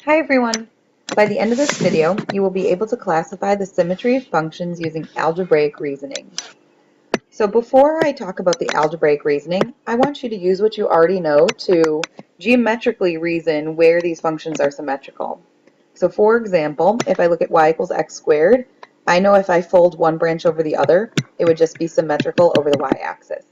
Hi everyone! By the end of this video, you will be able to classify the symmetry of functions using algebraic reasoning. So before I talk about the algebraic reasoning, I want you to use what you already know to geometrically reason where these functions are symmetrical. So for example, if I look at y equals x squared, I know if I fold one branch over the other, it would just be symmetrical over the y-axis.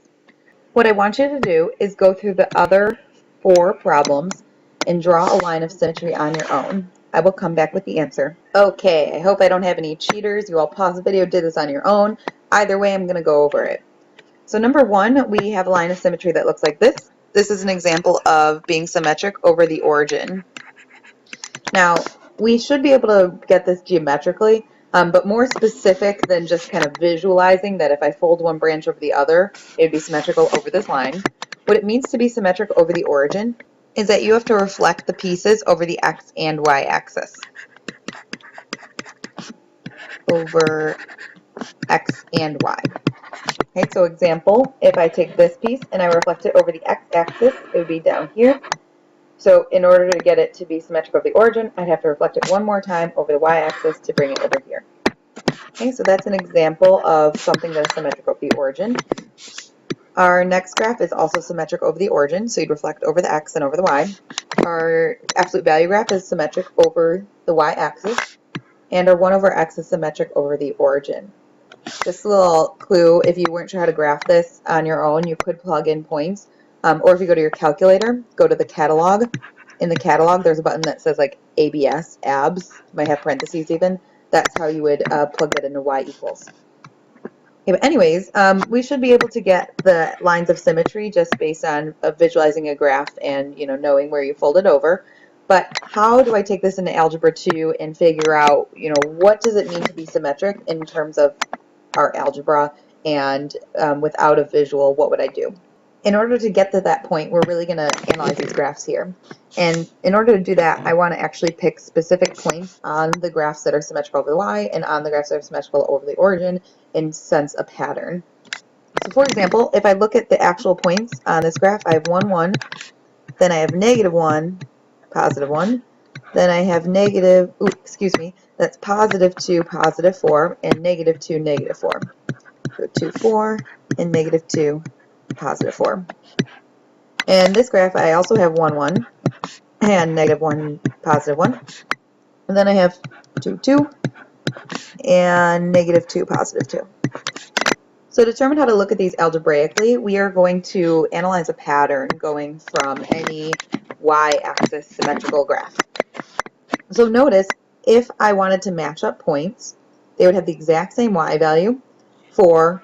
What I want you to do is go through the other 4 problems and draw a line of symmetry on your own. I will come back with the answer. Okay, I hope I don't have any cheaters. You all pause the video, did this on your own. Either way, I'm going to go over it. So number 1, we have a line of symmetry that looks like this. This is an example of being symmetric over the origin. Now, we should be able to get this geometrically, but more specific than just kind of visualizing that if I fold one branch over the other, it would be symmetrical over this line. What it means to be symmetric over the origin is that you have to reflect the pieces over the x and y axis. Over x and y. Okay, so example, if I take this piece and I reflect it over the x-axis, it would be down here. So in order to get it to be symmetrical over the origin, I'd have to reflect it one more time over the y-axis to bring it over here. Okay, so that's an example of something that is symmetrical over the origin. Our next graph is also symmetric over the origin, so you'd reflect over the x and over the y. Our absolute value graph is symmetric over the y-axis, and our 1 over x is symmetric over the origin. Just a little clue, if you weren't sure how to graph this on your own, you could plug in points. Or if you go to your calculator, go to the catalog. In the catalog, there's a button that says like ABS, abs, might have parentheses even. That's how you would plug that into y equals. Okay, but anyways, we should be able to get the lines of symmetry just based on visualizing a graph and knowing where you fold it over. But how do I take this into Algebra 2 and figure out what does it mean to be symmetric in terms of our algebra, and without a visual, what would I do? In order to get to that point, we're really going to analyze these graphs here. And in order to do that, I want to actually pick specific points on the graphs that are symmetrical over the y and on the graphs that are symmetrical over the origin and sense a pattern. So for example, if I look at the actual points on this graph, I have 1, 1, then I have -1, +1, then I have that's +2, +4, and -2, -4. So 2, 4, and -2, +4. And this graph, I also have 1, 1, and -1, +1. And then I have 2, 2, and -2, +2. So to determine how to look at these algebraically, we are going to analyze a pattern going from any y-axis symmetrical graph. So notice, if I wanted to match up points, they would have the exact same y value for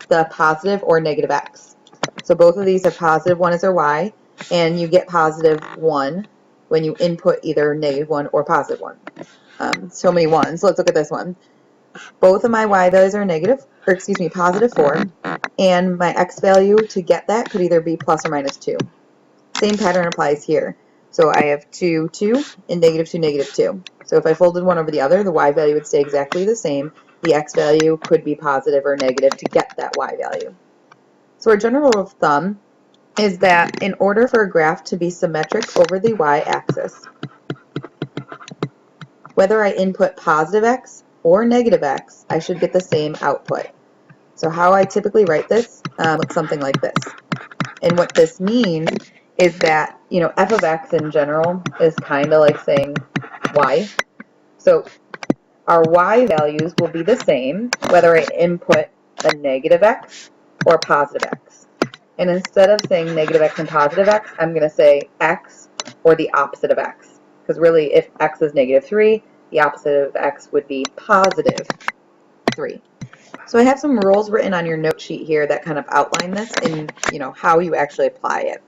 the positive or negative x. So both of these have +1 as their y, and you get +1 when you input either -1 or +1. So many ones. Let's look at this one. Both of my y values are +4, and my x value to get that could either be plus or -2. Same pattern applies here. So I have 2, 2, and -2, -2. So if I folded one over the other, the y value would stay exactly the same. The x value could be positive or negative to get that y value. So our general rule of thumb is that in order for a graph to be symmetric over the y-axis, whether I input positive x or negative x, I should get the same output. So how I typically write this looks something like this. And what this means is that, f of x in general is kind of like saying y. So our y values will be the same whether I input a negative x or a positive x. And instead of saying negative x and positive x, I'm going to say x or the opposite of x. Because really, if x is -3, the opposite of x would be +3. So I have some rules written on your note sheet here that kind of outline this and how you actually apply it.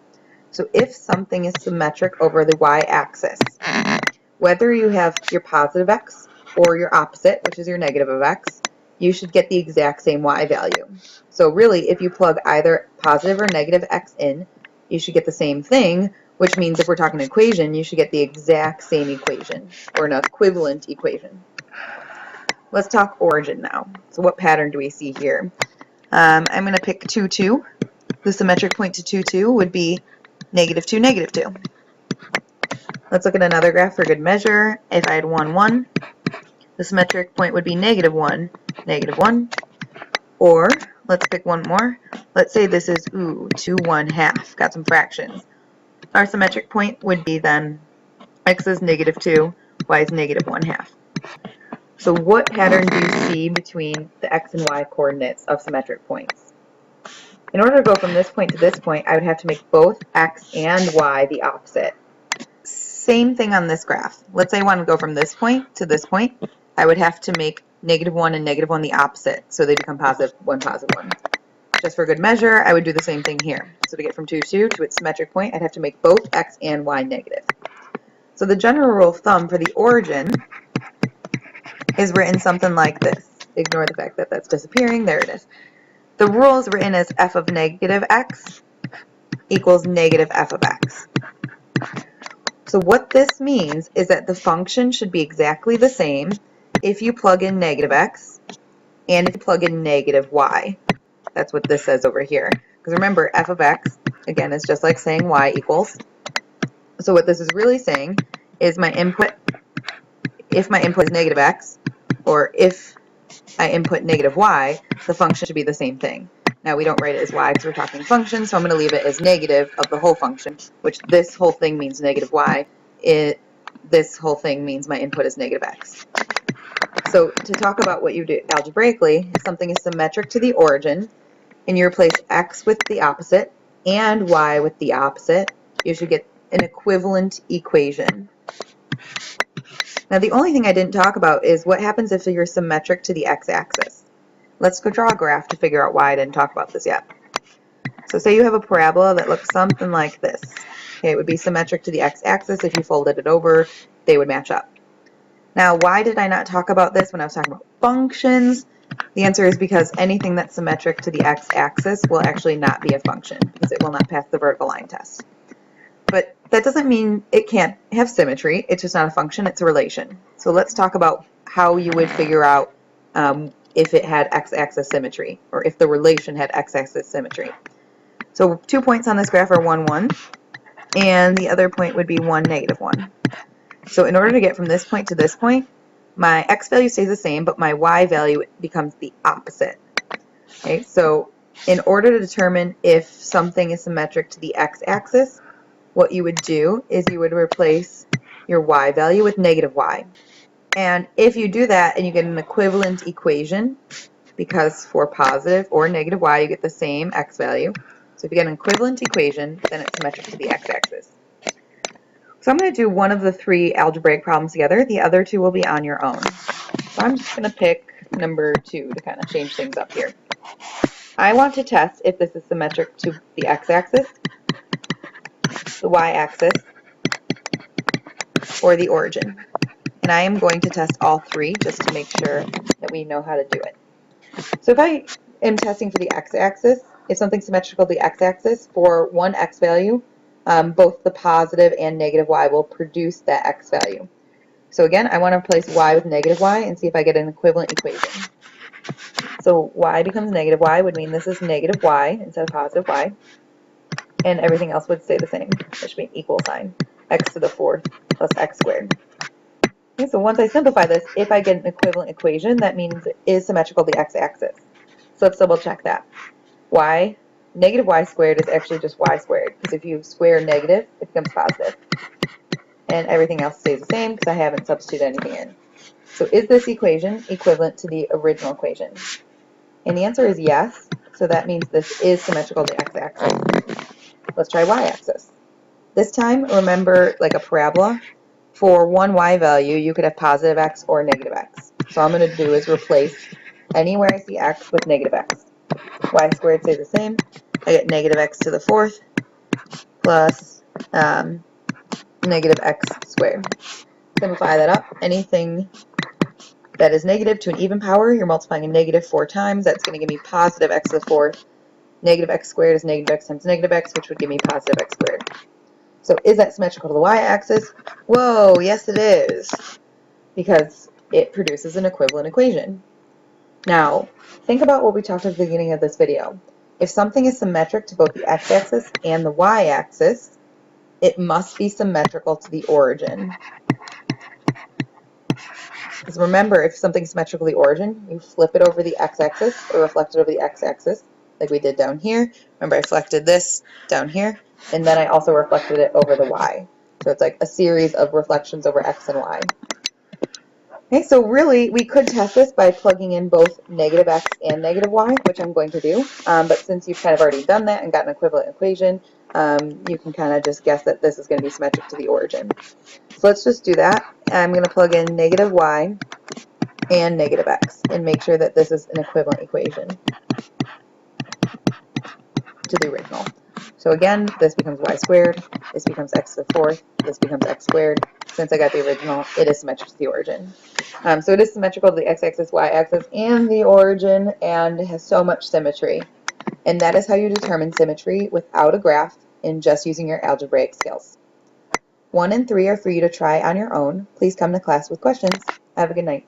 So if something is symmetric over the y-axis, whether you have your positive x or your opposite, which is your negative of x, you should get the exact same y value. So really, if you plug either positive or negative x in, you should get the same thing, which means if we're talking equation, you should get the exact same equation, or an equivalent equation. Let's talk origin now. So what pattern do we see here? I'm going to pick 2, 2. The symmetric point to 2, 2 would be -2, -2. Let's look at another graph for good measure. If I had 1, 1, the symmetric point would be -1, -1. Or, let's pick one more. Let's say this is, 2, 1/2. Got some fractions. Our symmetric point would be then x is -2, y is -1/2. So what pattern do you see between the x and y coordinates of symmetric points? In order to go from this point to this point, I would have to make both x and y the opposite. Same thing on this graph. Let's say I want to go from this point to this point. I would have to make -1 and -1 the opposite, so they become +1, +1. Just for good measure, I would do the same thing here. So to get from 2, 2 to its symmetric point, I'd have to make both x and y negative. So the general rule of thumb for the origin is written something like this. Ignore the fact that that's disappearing. There it is. The rule is written as f of -x equals -f of x. So what this means is that the function should be exactly the same if you plug in -x and if you plug in -y. That's what this says over here. Because remember, f of x, again, is just like saying y equals. So what this is really saying is my input, if my input is -x, or if I input -y, the function should be the same thing. Now we don't write it as y because we're talking functions, so I'm going to leave it as negative of the whole function, which this whole thing means -y. This whole thing means my input is -x. So to talk about what you do algebraically, if something is symmetric to the origin, and you replace x with the opposite and y with the opposite, you should get an equivalent equation. Now the only thing I didn't talk about is what happens if you're symmetric to the x-axis. Let's go draw a graph to figure out why I didn't talk about this yet. So say you have a parabola that looks something like this. Okay, it would be symmetric to the x-axis. If you folded it over, they would match up. Now, why did I not talk about this when I was talking about functions? The answer is because anything that's symmetric to the x-axis will actually not be a function, because it will not pass the vertical line test. But that doesn't mean it can't have symmetry. It's just not a function, it's a relation. So let's talk about how you would figure out if it had x-axis symmetry, or if the relation had x-axis symmetry. So 2 points on this graph are 1, 1, and the other point would be 1, -1. So in order to get from this point to this point, my x value stays the same, but my y value becomes the opposite. Okay, so in order to determine if something is symmetric to the x-axis, what you would do is you would replace your y value with -y. And if you do that and you get an equivalent equation, because for positive or -y you get the same x value, so if you get an equivalent equation, then it's symmetric to the x-axis. So I'm going to do one of the 3 algebraic problems together. The other 2 will be on your own. So I'm just going to pick number 2 to kind of change things up here. I want to test if this is symmetric to the x-axis, the y-axis, or the origin. And I am going to test all 3 just to make sure that we know how to do it. So if I am testing for the x-axis, if something's symmetrical to the x-axis, for one x value, both the positive and -y will produce that x value. So again, I want to replace y with -y and see if I get an equivalent equation. So y becomes -y would mean this is -y instead of positive y, and everything else would stay the same. It should be an equal sign, x to the 4th plus x squared. Okay, so once I simplify this, if I get an equivalent equation, that means it is symmetrical to the x-axis. So let's double check that. -y squared is actually just y squared, because if you square negative, it becomes positive. And everything else stays the same because I haven't substituted anything in. So is this equation equivalent to the original equation? And the answer is yes, so that means this is symmetrical to the x-axis. Let's try y-axis. This time, remember, like a parabola, for one y value, you could have positive x or negative x. So all I'm going to do is replace anywhere I see x with -x. Y squared stays the same. I get -x to the 4th plus -x squared. Simplify that up. Anything that is negative to an even power, you're multiplying a negative 4 times. That's going to give me positive x to the 4th. -x squared is -x times -x, which would give me positive x squared. So is that symmetrical to the y-axis? Whoa, yes it is, because it produces an equivalent equation. Now, think about what we talked at the beginning of this video. If something is symmetric to both the x-axis and the y-axis, it must be symmetrical to the origin. Because remember, if something's symmetrical to the origin, you flip it over the x-axis or reflect it over the x-axis, like we did down here. Remember, I reflected this down here, and then I also reflected it over the y. So it's like a series of reflections over x and y. Okay, so really, we could test this by plugging in both negative x and negative y, which I'm going to do. But since you've kind of already done that and got an equivalent equation, you can kind of just guess that this is going to be symmetric to the origin. So let's just do that. I'm going to plug in negative y and negative x and make sure that this is an equivalent equation to the original. So again, this becomes y squared, this becomes x to the fourth, this becomes x squared. Since I got the original, it is symmetric to the origin. So it is symmetrical to the x-axis, y-axis, and the origin, and has so much symmetry. And that is how you determine symmetry without a graph and just using your algebraic skills. 1 and 3 are for you to try on your own. Please come to class with questions. Have a good night.